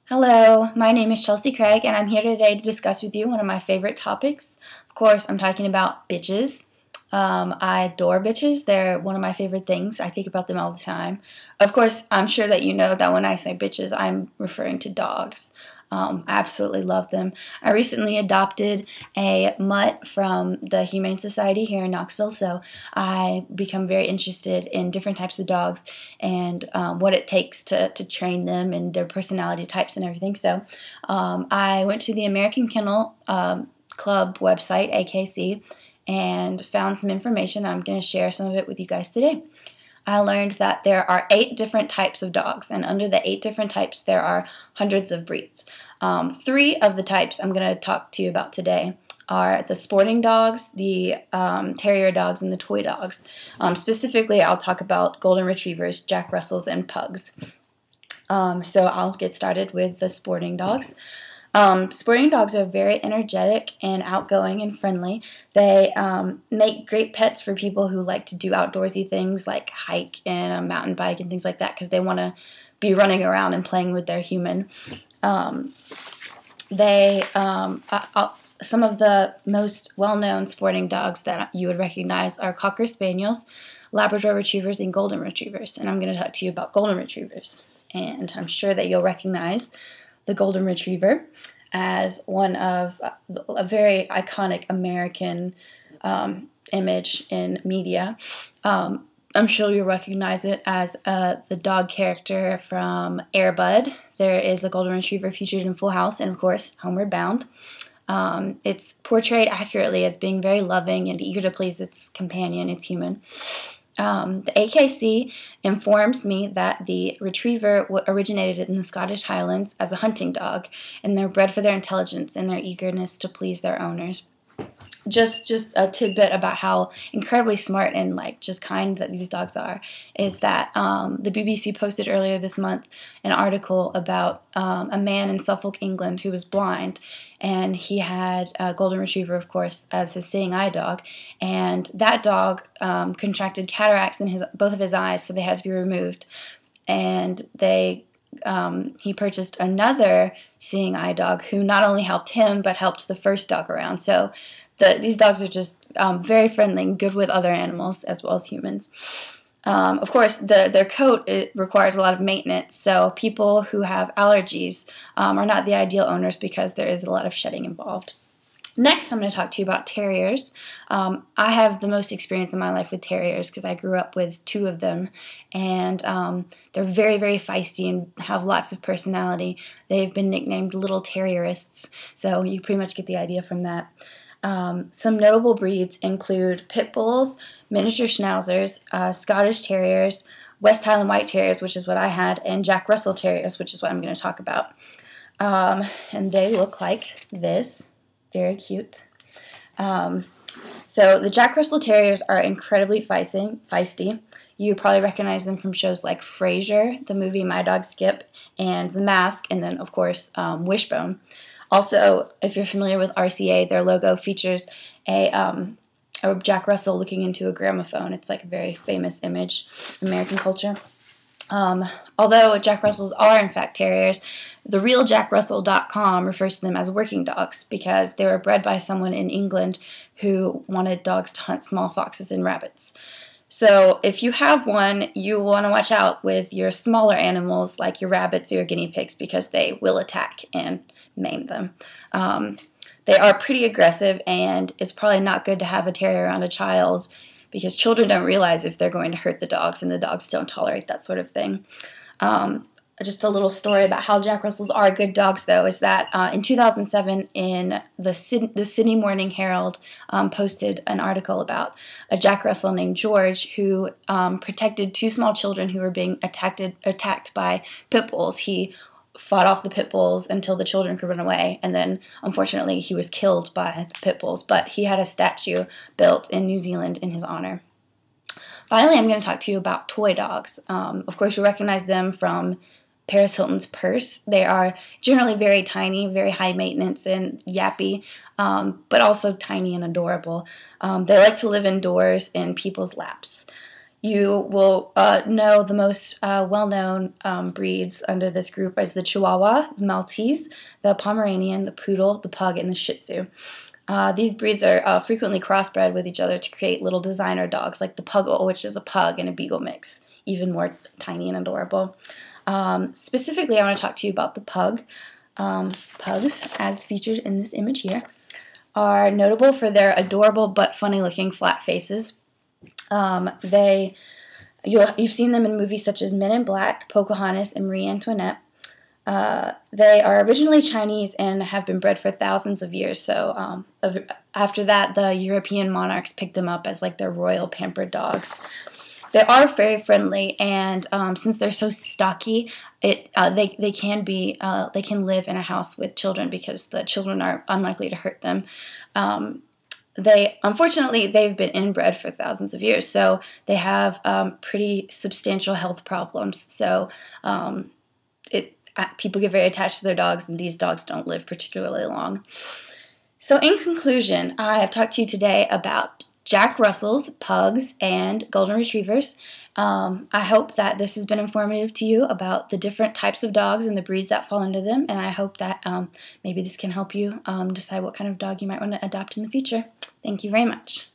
Hello, my name is Chelsea Craig, and I'm here today to discuss with you one of my favorite topics. Of course, I'm talking about bitches. I adore bitches. They're one of my favorite things. I think about them all the time. Of course, I'm sure that you know that when I say bitches, I'm referring to dogs. I absolutely love them. I recently adopted a mutt from the Humane Society here in Knoxville, so I become very interested in different types of dogs and what it takes to train them and their personality types and everything. So I went to the American Kennel Club website, AKC, and found some information. I'm going to share some of it with you guys today. I learned that there are 8 different types of dogs, and under the 8 different types, there are hundreds of breeds. 3 of the types I'm going to talk to you about today are the sporting dogs, the terrier dogs, and the toy dogs. Specifically, I'll talk about golden retrievers, Jack Russells, and pugs. So I'll get started with the sporting dogs. Sporting dogs are very energetic and outgoing and friendly. They make great pets for people who like to do outdoorsy things like hike and a mountain bike and things like that because they want to be running around and playing with their human. Some of the most well-known sporting dogs that you would recognize are Cocker Spaniels, Labrador Retrievers, and Golden Retrievers. And I'm going to talk to you about Golden Retrievers. And I'm sure that you'll recognize the Golden Retriever as one of a very iconic American image in media. I'm sure you'll recognize it as the dog character from Air Bud. There is a Golden Retriever featured in Full House and, of course, Homeward Bound. It's portrayed accurately as being very loving and eager to please its companion, its human. The AKC informs me that the retriever originated in the Scottish Highlands as a hunting dog, and they're bred for their intelligence and their eagerness to please their owners. Just a tidbit about how incredibly smart and just kind that these dogs are is that the BBC posted earlier this month an article about a man in Suffolk, England, who was blind, and he had a Golden Retriever, of course, as his seeing eye dog, and that dog contracted cataracts in both of his eyes, so they had to be removed, and he purchased another seeing eye dog who not only helped him but helped the first dog around. So these dogs are just very friendly and good with other animals as well as humans. Of course, their coat requires a lot of maintenance, so people who have allergies are not the ideal owners because there is a lot of shedding involved. Next, I'm going to talk to you about terriers. I have the most experience in my life with terriers because I grew up with 2 of them, and they're very, very feisty and have lots of personality. They've been nicknamed little terrierists, so you pretty much get the idea from that. Some notable breeds include Pit Bulls, Miniature Schnauzers, Scottish Terriers, West Highland White Terriers, which is what I had, and Jack Russell Terriers, which is what I'm going to talk about. And they look like this. Very cute. So the Jack Russell Terriers are incredibly feisty. You probably recognize them from shows like Frasier, the movie My Dog Skip, and The Mask, and then, of course, Wishbone. Also, if you're familiar with RCA, their logo features a Jack Russell looking into a gramophone. It's like a very famous image in American culture. Although Jack Russells are in fact terriers, the realjackrussell.com refers to them as working dogs because they were bred by someone in England who wanted dogs to hunt small foxes and rabbits. So if you have one, you want to watch out with your smaller animals like your rabbits or your guinea pigs because they will attack and maim them. They are pretty aggressive, and it's probably not good to have a terrier around a child because children don't realize if they're going to hurt the dogs, and the dogs don't tolerate that sort of thing. Just a little story about how Jack Russells are good dogs, though, is that in 2007, in the Sydney Morning Herald posted an article about a Jack Russell named George who protected 2 small children who were being attacked by pit bulls. He fought off the pit bulls until the children could run away, and then, unfortunately, he was killed by the pit bulls, but he had a statue built in New Zealand in his honor. Finally, I'm going to talk to you about toy dogs. Of course, you'll recognize them from Paris Hilton's purse. They are generally very tiny, very high maintenance and yappy, but also tiny and adorable. They like to live indoors in people's laps. You will know the most well-known breeds under this group as the Chihuahua, the Maltese, the Pomeranian, the Poodle, the Pug, and the Shih Tzu. These breeds are frequently crossbred with each other to create little designer dogs like the Puggle, which is a pug and a beagle mix, even more tiny and adorable. Specifically, I want to talk to you about the pug. Pugs, as featured in this image here, are notable for their adorable but funny-looking flat faces. You've seen them in movies such as Men in Black, Pocahontas, and Marie Antoinette. They are originally Chinese and have been bred for thousands of years. So after that, the European monarchs picked them up as like their royal pampered dogs. They are very friendly, and since they're so stocky, they can live in a house with children because the children are unlikely to hurt them. Unfortunately, they've been inbred for thousands of years, so they have pretty substantial health problems. So people get very attached to their dogs, and these dogs don't live particularly long. So in conclusion, I have talked to you today about Jack Russells, pugs, and golden retrievers. I hope that this has been informative to you about the different types of dogs and the breeds that fall under them, and I hope that maybe this can help you decide what kind of dog you might want to adopt in the future. Thank you very much.